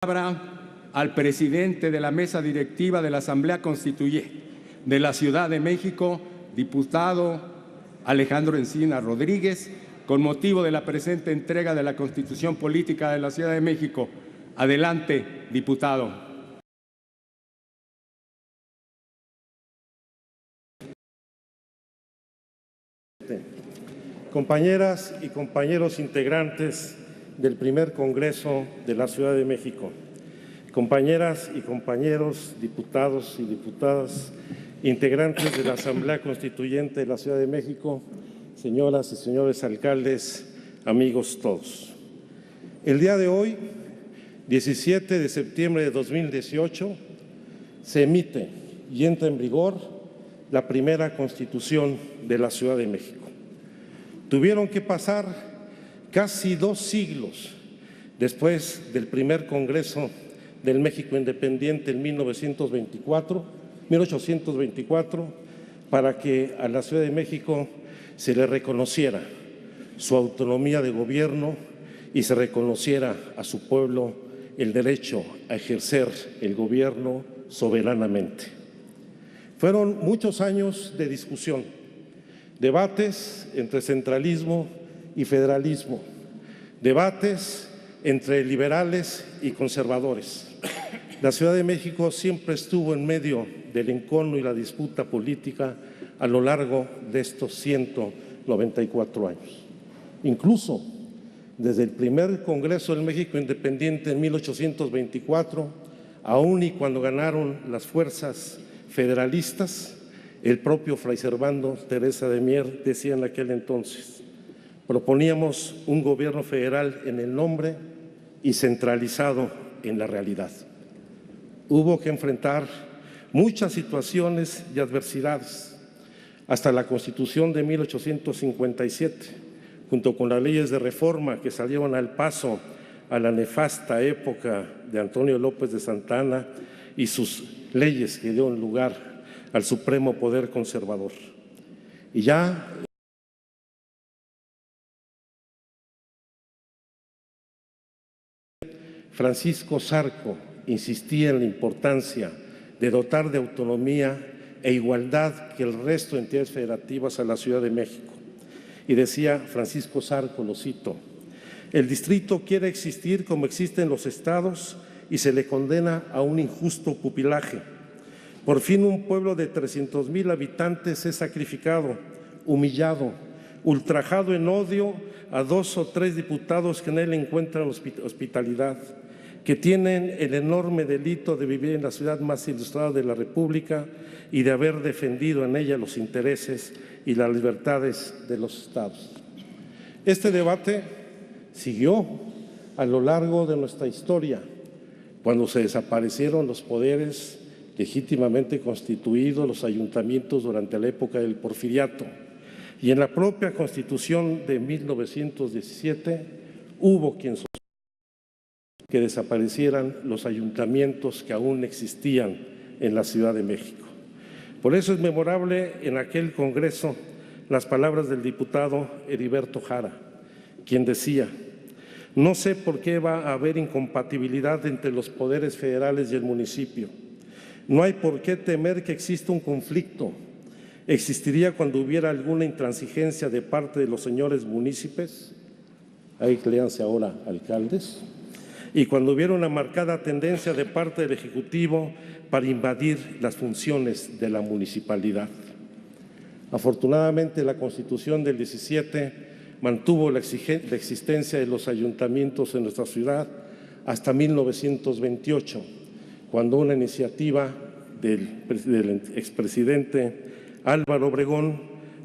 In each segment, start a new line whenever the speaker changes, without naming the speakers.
Al presidente de la mesa directiva de la Asamblea Constituyente de la Ciudad de México, diputado Alejandro Encina Rodríguez, con motivo de la presente entrega de la Constitución Política de la Ciudad de México. Adelante, diputado.
Compañeras y compañeros integrantes del primer Congreso de la Ciudad de México, compañeras y compañeros diputados y diputadas, integrantes de la Asamblea Constituyente de la Ciudad de México, señoras y señores alcaldes, amigos todos. El día de hoy, 17 de septiembre de 2018, se emite y entra en vigor la primera Constitución de la Ciudad de México. Tuvieron que pasar casi 2 siglos después del primer Congreso del México Independiente en 1824, para que a la Ciudad de México se le reconociera su autonomía de gobierno y se reconociera a su pueblo el derecho a ejercer el gobierno soberanamente. Fueron muchos años de discusión, debates entre centralismo y federalismo, debates entre liberales y conservadores. La Ciudad de México siempre estuvo en medio del encono y la disputa política a lo largo de estos 194 años. Incluso desde el primer Congreso del México Independiente en 1824, aún y cuando ganaron las fuerzas federalistas, el propio Fray Servando Teresa de Mier decía en aquel entonces: proponíamos un gobierno federal en el nombre y centralizado en la realidad. Hubo que enfrentar muchas situaciones y adversidades, hasta la Constitución de 1857, junto con las leyes de reforma que salieron al paso a la nefasta época de Antonio López de Santa Anna y sus leyes que dieron lugar al supremo poder conservador. Y ya Francisco Zarco insistía en la importancia de dotar de autonomía e igualdad que el resto de entidades federativas a la Ciudad de México. Y decía Francisco Zarco, lo cito: el distrito quiere existir como existen los estados y se le condena a un injusto pupilaje. Por fin un pueblo de 300,000 habitantes es sacrificado, humillado, ultrajado en odio a 2 o 3 diputados que en él encuentran hospitalidad, que tienen el enorme delito de vivir en la ciudad más ilustrada de la República y de haber defendido en ella los intereses y las libertades de los estados. Este debate siguió a lo largo de nuestra historia, cuando se desaparecieron los poderes legítimamente constituidos, los ayuntamientos durante la época del Porfiriato, y en la propia Constitución de 1917 hubo quien sostuvo que desaparecieran los ayuntamientos que aún existían en la Ciudad de México. Por eso es memorable en aquel Congreso las palabras del diputado Heriberto Jara, quien decía: no sé por qué va a haber incompatibilidad entre los poderes federales y el municipio. No hay por qué temer que exista un conflicto. Existiría cuando hubiera alguna intransigencia de parte de los señores municipios, ahí léanse ahora alcaldes, y cuando hubiera una marcada tendencia de parte del Ejecutivo para invadir las funciones de la municipalidad. Afortunadamente, la Constitución del 17 mantuvo la existencia de los ayuntamientos en nuestra ciudad hasta 1928, cuando una iniciativa del expresidente Álvaro Obregón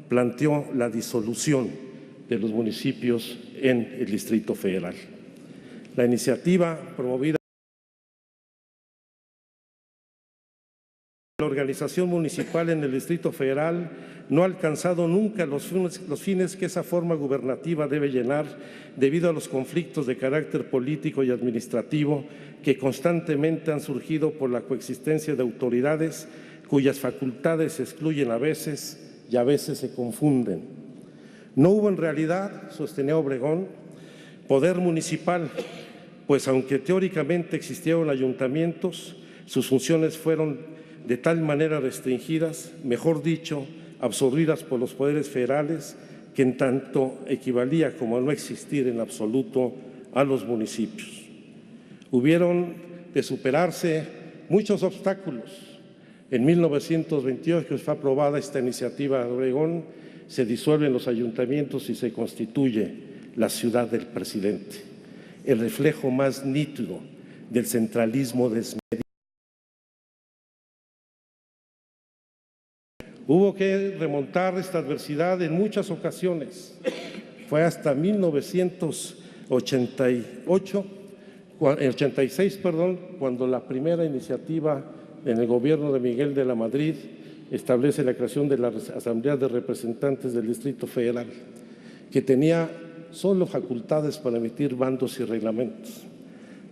planteó la disolución de los municipios en el Distrito Federal. La iniciativa promovida por la organización municipal en el Distrito Federal no ha alcanzado nunca los fines que esa forma gubernativa debe llenar, debido a los conflictos de carácter político y administrativo que constantemente han surgido por la coexistencia de autoridades cuyas facultades se excluyen a veces y a veces se confunden. No hubo en realidad, sostenía Obregón, poder municipal, pues aunque teóricamente existieron ayuntamientos, sus funciones fueron de tal manera restringidas, mejor dicho, absorbidas por los poderes federales, que en tanto equivalía como a no existir en absoluto a los municipios. Hubieron de superarse muchos obstáculos. En 1928 fue aprobada esta iniciativa de Obregón, se disuelven los ayuntamientos y se constituye la ciudad del presidente, el reflejo más nítido del centralismo desmedido. Hubo que remontar esta adversidad en muchas ocasiones. Fue hasta 1986, cuando la primera iniciativa en el gobierno de Miguel de la Madrid establece la creación de la Asamblea de Representantes del Distrito Federal, que tenía solo facultades para emitir bandos y reglamentos.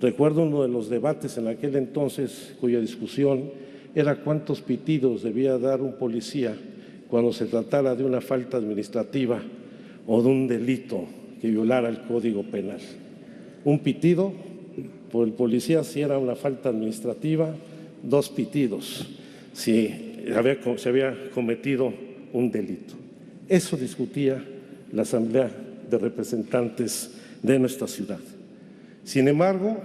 Recuerdo uno de los debates en aquel entonces, cuya discusión era cuántos pitidos debía dar un policía cuando se tratara de una falta administrativa o de un delito que violara el Código Penal. Un pitido por el policía si era una falta administrativa, 2 pitidos si se había cometido un delito. Eso discutía la Asamblea de Representantes de nuestra ciudad. Sin embargo,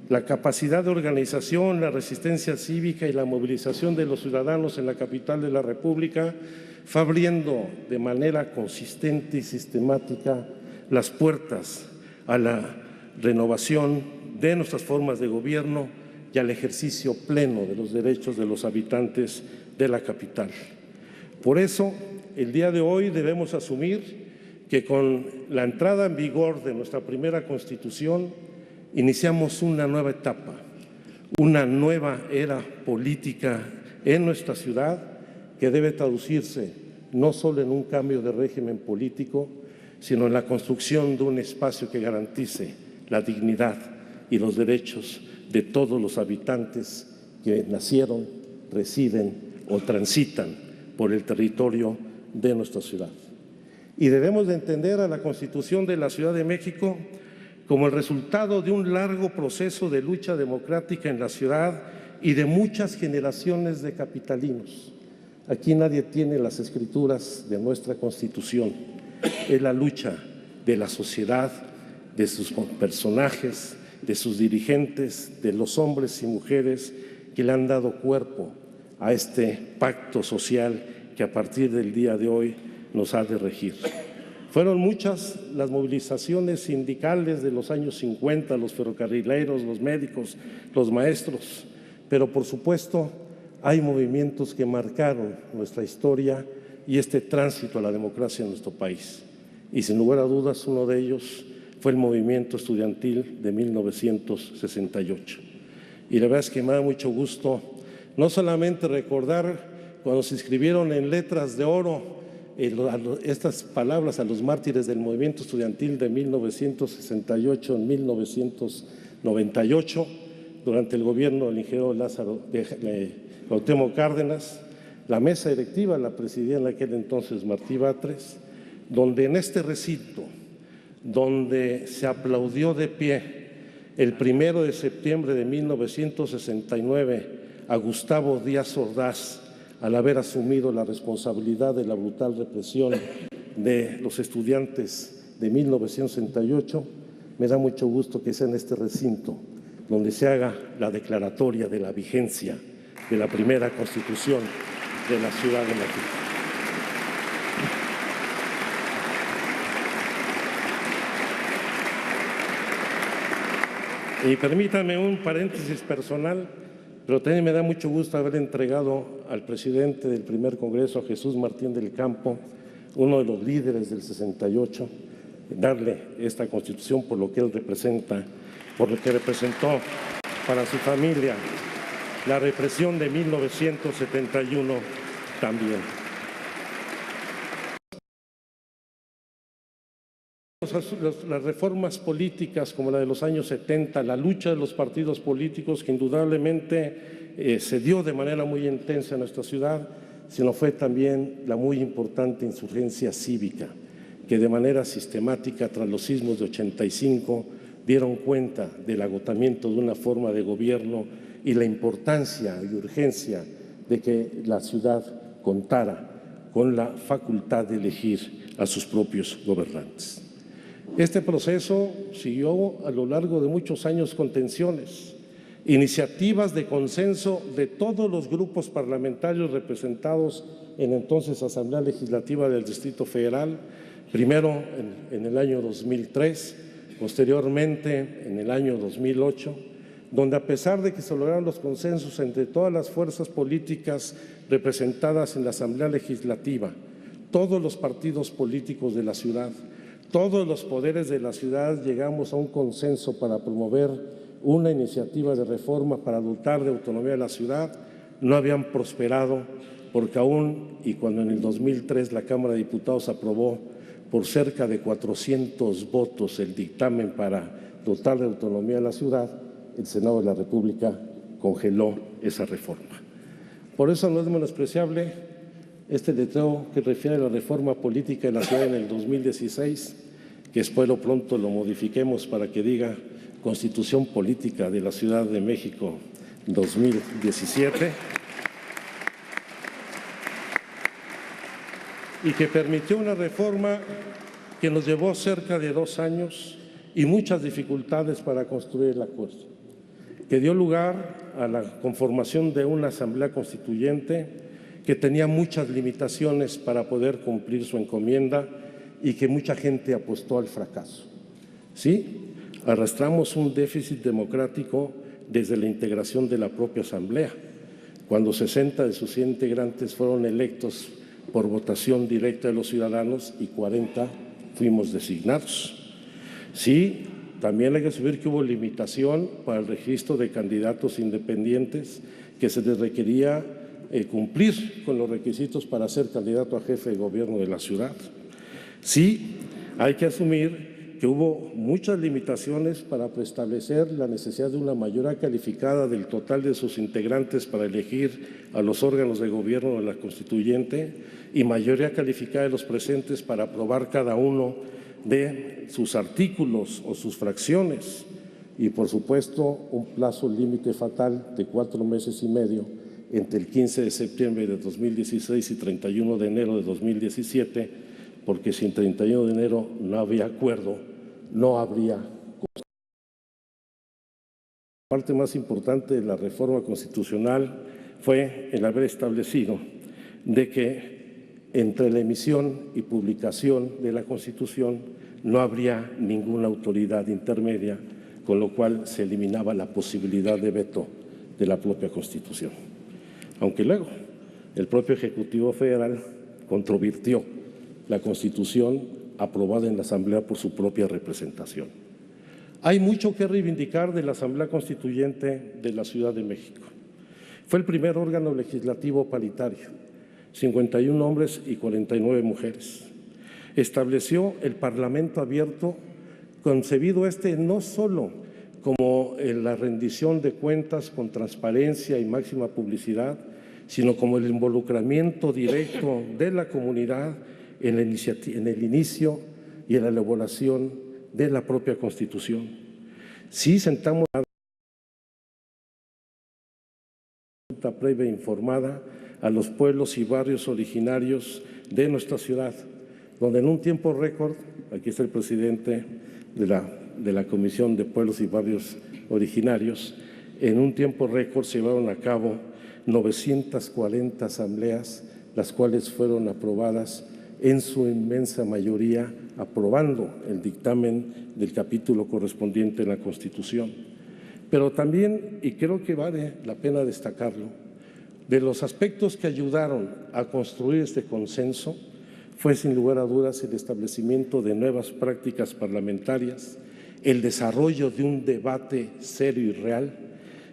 la capacidad de organización, la resistencia cívica y la movilización de los ciudadanos en la capital de la República fue abriendo de manera consistente y sistemática las puertas a la renovación de nuestras formas de gobierno y al ejercicio pleno de los derechos de los habitantes de la capital. Por eso, el día de hoy debemos asumir que con la entrada en vigor de nuestra primera Constitución iniciamos una nueva etapa, una nueva era política en nuestra ciudad que debe traducirse no solo en un cambio de régimen político, sino en la construcción de un espacio que garantice la dignidad y los derechos de todos los habitantes que nacieron, residen o transitan por el territorio de nuestra ciudad. Y debemos de entender a la Constitución de la Ciudad de México como el resultado de un largo proceso de lucha democrática en la ciudad y de muchas generaciones de capitalinos. Aquí nadie tiene las escrituras de nuestra Constitución. Es la lucha de la sociedad, de sus personajes, de sus dirigentes, de los hombres y mujeres que le han dado cuerpo a este pacto social que a partir del día de hoy nos ha de regir. Fueron muchas las movilizaciones sindicales de los años 50, los ferrocarrileros, los médicos, los maestros, pero por supuesto hay movimientos que marcaron nuestra historia y este tránsito a la democracia en nuestro país. Y sin lugar a dudas uno de ellos fue el movimiento estudiantil de 1968. Y la verdad es que me da mucho gusto no solamente recordar cuando se inscribieron en letras de oro estas palabras a los mártires del movimiento estudiantil de 1968 en 1998, durante el gobierno del ingeniero Cuauhtémoc Cárdenas. La mesa directiva la presidía en aquel entonces Martí Batres, donde en este recinto, donde se aplaudió de pie el 1 de septiembre de 1969 a Gustavo Díaz Ordaz, al haber asumido la responsabilidad de la brutal represión de los estudiantes de 1968, me da mucho gusto que sea en este recinto donde se haga la declaratoria de la vigencia de la primera Constitución de la Ciudad de México. Y permítanme un paréntesis personal, pero también me da mucho gusto haber entregado al presidente del primer Congreso, a Jesús Martín del Campo, uno de los líderes del 68, darle esta Constitución por lo que él representa, por lo que representó para su familia la represión de 1971 también. Las reformas políticas como la de los años 70, la lucha de los partidos políticos que indudablemente se dio de manera muy intensa en nuestra ciudad, sino fue también la muy importante insurgencia cívica que de manera sistemática tras los sismos de 85, dieron cuenta del agotamiento de una forma de gobierno y la importancia y urgencia de que la ciudad contara con la facultad de elegir a sus propios gobernantes. Este proceso siguió a lo largo de muchos años con tensiones, iniciativas de consenso de todos los grupos parlamentarios representados en entonces Asamblea Legislativa del Distrito Federal, primero en el año 2003, posteriormente en el año 2008, donde a pesar de que se lograron los consensos entre todas las fuerzas políticas representadas en la Asamblea Legislativa, todos los partidos políticos de la ciudad, todos los poderes de la ciudad llegamos a un consenso para promover una iniciativa de reforma para dotar de autonomía a la ciudad, no habían prosperado porque aún y cuando en el 2003 la Cámara de Diputados aprobó por cerca de 400 votos el dictamen para dotar de autonomía a la ciudad, el Senado de la República congeló esa reforma. Por eso no es menospreciable este letrero que refiere a la reforma política de la ciudad en el 2016, que espero pronto lo modifiquemos para que diga Constitución Política de la Ciudad de México 2017, y que permitió una reforma que nos llevó cerca de 2 años y muchas dificultades para construir el acuerdo, que dio lugar a la conformación de una Asamblea Constituyente que tenía muchas limitaciones para poder cumplir su encomienda y que mucha gente apostó al fracaso. Sí, arrastramos un déficit democrático desde la integración de la propia Asamblea, cuando 60 de sus 100 integrantes fueron electos por votación directa de los ciudadanos y 40 fuimos designados. Sí, también hay que subir que hubo limitación para el registro de candidatos independientes, que se les requería cumplir con los requisitos para ser candidato a jefe de gobierno de la ciudad. Sí, hay que asumir que hubo muchas limitaciones para preestablecer la necesidad de una mayoría calificada del total de sus integrantes para elegir a los órganos de gobierno de la Constituyente y mayoría calificada de los presentes para aprobar cada uno de sus artículos o sus fracciones y, por supuesto, un plazo límite fatal de 4 meses y medio entre el 15 de septiembre de 2016 y 31 de enero de 2017, porque si en 31 de enero no había acuerdo, no habría. La parte más importante de la reforma constitucional fue el haber establecido de que entre la emisión y publicación de la Constitución no habría ninguna autoridad intermedia, con lo cual se eliminaba la posibilidad de veto de la propia Constitución. Aunque luego el propio Ejecutivo Federal controvirtió la Constitución aprobada en la Asamblea por su propia representación. Hay mucho que reivindicar de la Asamblea Constituyente de la Ciudad de México. Fue el primer órgano legislativo paritario, 51 hombres y 49 mujeres. Estableció el Parlamento abierto, concebido no solo como la rendición de cuentas con transparencia y máxima publicidad, sino como el involucramiento directo de la comunidad en el inicio y en la elaboración de la propia Constitución. Sí sentamos una previa informada a los pueblos y barrios originarios de nuestra ciudad, donde en un tiempo récord, aquí está el presidente de la Comisión de Pueblos y Barrios Originarios, en un tiempo récord se llevaron a cabo 940 asambleas, las cuales fueron aprobadas en su inmensa mayoría, aprobando el dictamen del capítulo correspondiente en la Constitución. Pero también, y creo que vale la pena destacarlo, de los aspectos que ayudaron a construir este consenso fue sin lugar a dudas el establecimiento de nuevas prácticas parlamentarias, el desarrollo de un debate serio y real,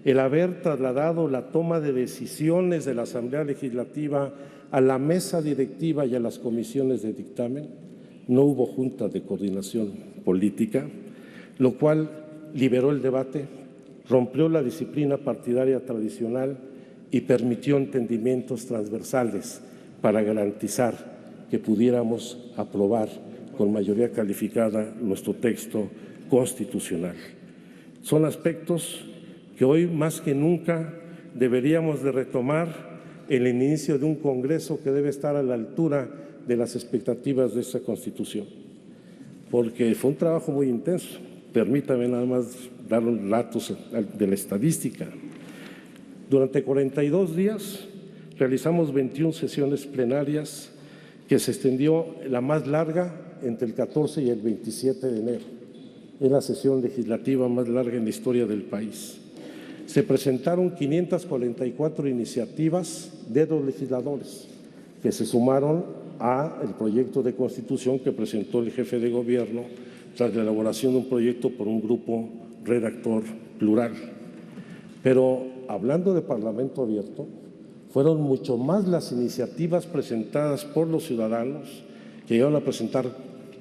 el haber trasladado la toma de decisiones de la Asamblea Legislativa a la mesa directiva y a las comisiones de dictamen. No hubo junta de coordinación política, lo cual liberó el debate, rompió la disciplina partidaria tradicional y permitió entendimientos transversales para garantizar que pudiéramos aprobar con mayoría calificada nuestro texto constitucional. Son aspectos que hoy más que nunca deberíamos de retomar en el inicio de un Congreso que debe estar a la altura de las expectativas de esta Constitución, porque fue un trabajo muy intenso. Permítame nada más dar los datos de la estadística. Durante 42 días realizamos 21 sesiones plenarias que se extendió la más larga entre el 14 y el 27 de enero. Es la sesión legislativa más larga en la historia del país. Se presentaron 544 iniciativas de los legisladores que se sumaron al proyecto de Constitución que presentó el jefe de gobierno tras la elaboración de un proyecto por un grupo redactor plural. Pero hablando de Parlamento abierto, fueron mucho más las iniciativas presentadas por los ciudadanos que llegaron a presentar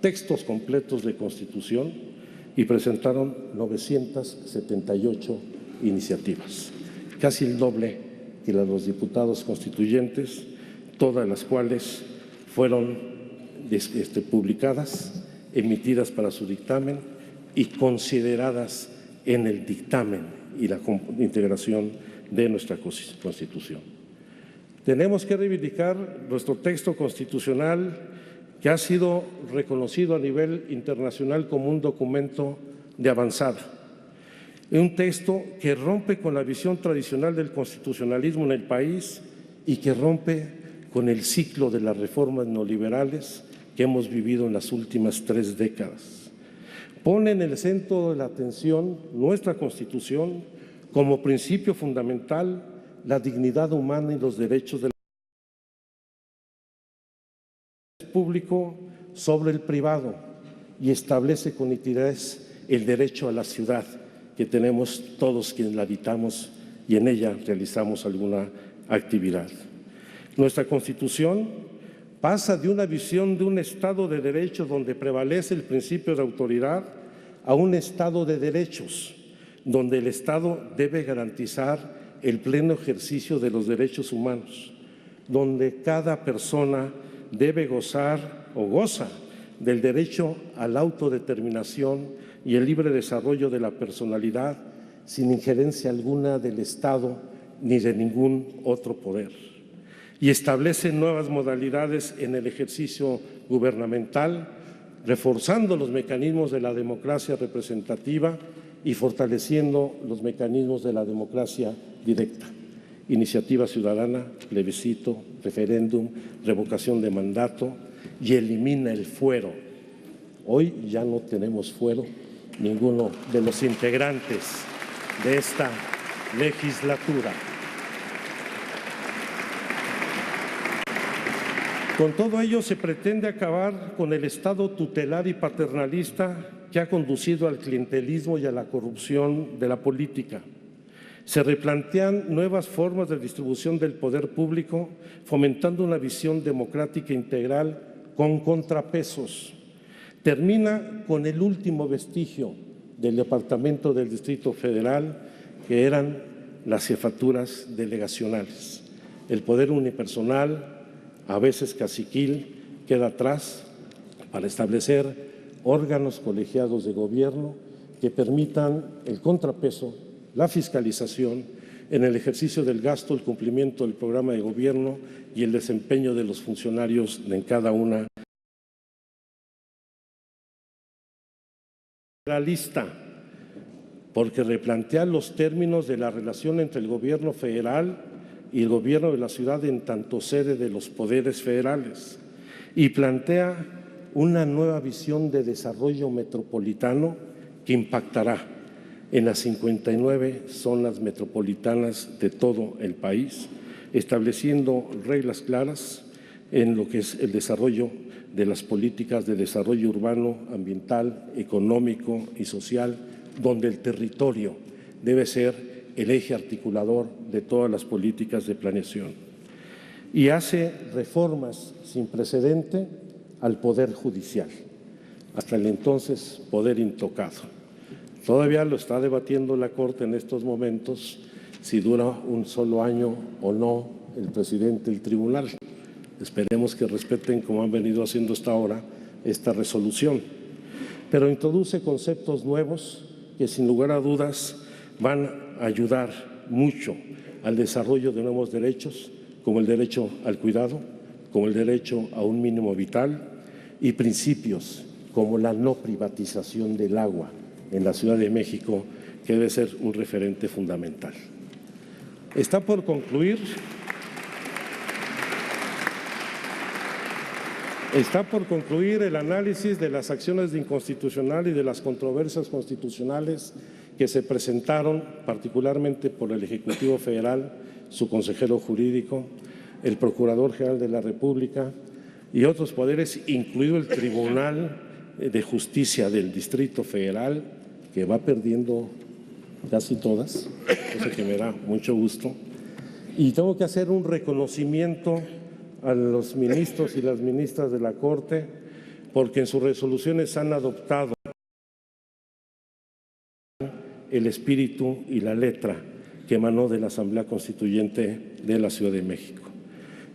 textos completos de Constitución y presentaron 978 iniciativas, casi el doble que las de los diputados constituyentes, todas las cuales fueron publicadas, emitidas para su dictamen y consideradas en el dictamen y la integración de nuestra Constitución. Tenemos que reivindicar nuestro texto constitucional que ha sido reconocido a nivel internacional como un documento de avanzada. Un texto que rompe con la visión tradicional del constitucionalismo en el país y que rompe con el ciclo de las reformas neoliberales que hemos vivido en las últimas 3 décadas. Pone en el centro de la atención nuestra Constitución como principio fundamental la dignidad humana y los derechos del público sobre el privado y establece con nitidez el derecho a la ciudad que tenemos todos quienes la habitamos y en ella realizamos alguna actividad. Nuestra Constitución pasa de una visión de un Estado de Derecho donde prevalece el principio de autoridad a un Estado de derechos, donde el Estado debe garantizar el pleno ejercicio de los derechos humanos, donde cada persona debe gozar o goza del derecho a la autodeterminación y el libre desarrollo de la personalidad sin injerencia alguna del Estado ni de ningún otro poder. Y establece nuevas modalidades en el ejercicio gubernamental, reforzando los mecanismos de la democracia representativa y fortaleciendo los mecanismos de la democracia directa. Iniciativa ciudadana, plebiscito, referéndum, revocación de mandato y elimina el fuero. Hoy ya no tenemos fuero ninguno de los integrantes de esta legislatura. Con todo ello se pretende acabar con el Estado tutelar y paternalista que ha conducido al clientelismo y a la corrupción de la política. Se replantean nuevas formas de distribución del poder público, fomentando una visión democrática integral con contrapesos. Termina con el último vestigio del Departamento del Distrito Federal, que eran las jefaturas delegacionales. El poder unipersonal, a veces caciquil, queda atrás para establecer órganos colegiados de gobierno que permitan el contrapeso, la fiscalización en el ejercicio del gasto, el cumplimiento del programa de gobierno y el desempeño de los funcionarios en cada una. Realista, porque replantea los términos de la relación entre el gobierno federal y el gobierno de la ciudad en tanto sede de los poderes federales y plantea una nueva visión de desarrollo metropolitano que impactará en las 59 zonas metropolitanas de todo el país, estableciendo reglas claras en lo que es el desarrollo de las políticas de desarrollo urbano, ambiental, económico y social, donde el territorio debe ser el eje articulador de todas las políticas de planeación. Y hace reformas sin precedente al Poder Judicial, hasta el entonces poder intocado. Todavía lo está debatiendo la Corte en estos momentos si dura un solo año o no el presidente del tribunal. Esperemos que respeten, como han venido haciendo hasta ahora, esta resolución. pero introduce conceptos nuevos que sin lugar a dudas van a ayudar mucho al desarrollo de nuevos derechos, como el derecho al cuidado, como el derecho a un mínimo vital, y principios como la no privatización del agua en la Ciudad de México, que debe ser un referente fundamental. Está por concluir el análisis de las acciones de inconstitucional y de las controversias constitucionales que se presentaron particularmente por el Ejecutivo Federal, su consejero jurídico, el Procurador General de la República y otros poderes, incluido el Tribunal de Justicia del Distrito Federal, que va perdiendo casi todas, cosa que me da mucho gusto. Y tengo que hacer un reconocimiento a los ministros y las ministras de la Corte, porque en sus resoluciones han adoptado el espíritu y la letra que emanó de la Asamblea Constituyente de la Ciudad de México.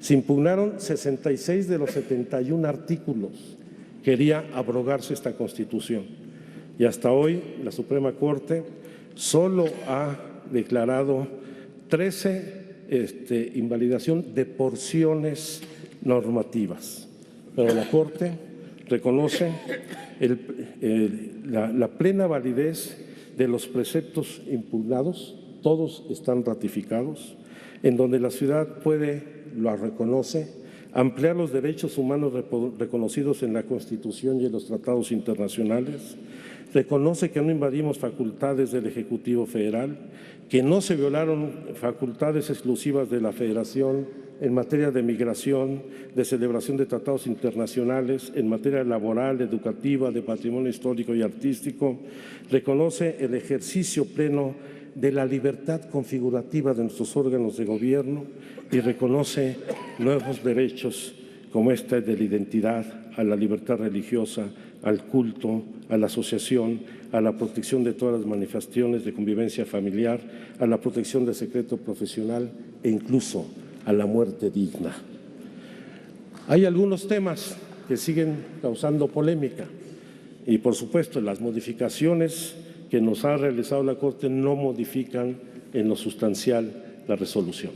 Se impugnaron 66 de los 71 artículos. Quería abrogarse esta Constitución. Y hasta hoy la Suprema Corte solo ha declarado 13 invalidación de porciones normativas. Pero la Corte reconoce la plena validez de los preceptos impugnados, todos están ratificados, en donde la ciudad lo reconoce, ampliar los derechos humanos reconocidos en la Constitución y en los tratados internacionales, reconoce que no invadimos facultades del Ejecutivo Federal, que no se violaron facultades exclusivas de la Federación en materia de migración, de celebración de tratados internacionales, en materia laboral, educativa, de patrimonio histórico y artístico, reconoce el ejercicio pleno de la libertad configurativa de nuestros órganos de gobierno y reconoce nuevos derechos como este de la identidad, a la libertad religiosa, al culto, a la asociación, a la protección de todas las manifestaciones de convivencia familiar, a la protección del secreto profesional e incluso a la muerte digna. Hay algunos temas que siguen causando polémica y, por supuesto, las modificaciones que nos ha realizado la Corte no modifican en lo sustancial la resolución.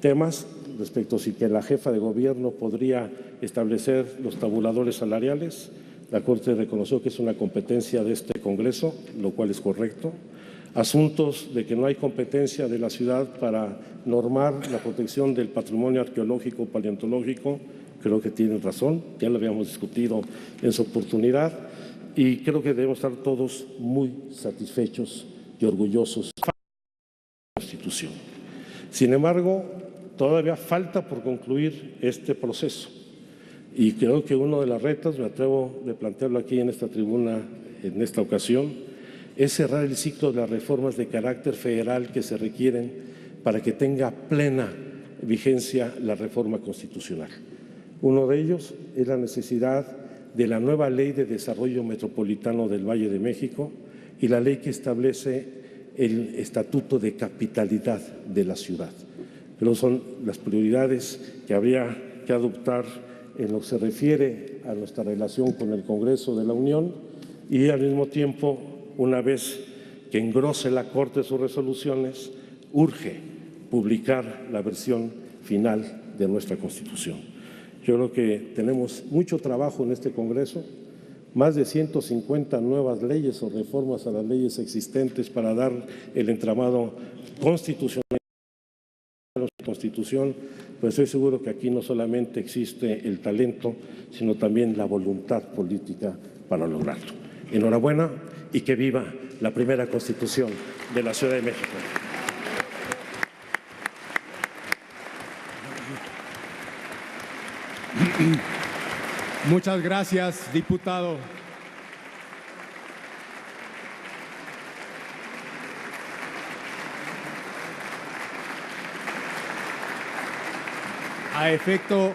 Temas respecto a si que la jefa de gobierno podría establecer los tabuladores salariales. La Corte reconoció que es una competencia de este Congreso, lo cual es correcto. Asuntos de que no hay competencia de la ciudad para normar la protección del patrimonio arqueológico, paleontológico, creo que tienen razón, ya lo habíamos discutido en su oportunidad y creo que debemos estar todos muy satisfechos y orgullosos de la Constitución. Sin embargo, todavía falta por concluir este proceso y creo que uno de los retos, me atrevo a plantearlo aquí en esta tribuna en esta ocasión, es cerrar el ciclo de las reformas de carácter federal que se requieren para que tenga plena vigencia la reforma constitucional. Uno de ellos es la necesidad de la nueva Ley de Desarrollo Metropolitano del Valle de México y la ley que establece el Estatuto de Capitalidad de la ciudad. Pero son las prioridades que habría que adoptar en lo que se refiere a nuestra relación con el Congreso de la Unión y al mismo tiempo, una vez que engrose la Corte sus resoluciones, urge publicar la versión final de nuestra Constitución. Yo creo que tenemos mucho trabajo en este Congreso, más de 150 nuevas leyes o reformas a las leyes existentes para dar el entramado constitucional a nuestra Constitución, pues estoy seguro que aquí no solamente existe el talento, sino también la voluntad política para lograrlo. Enhorabuena y que viva la primera Constitución de la Ciudad de México.
Muchas gracias, diputado. A efecto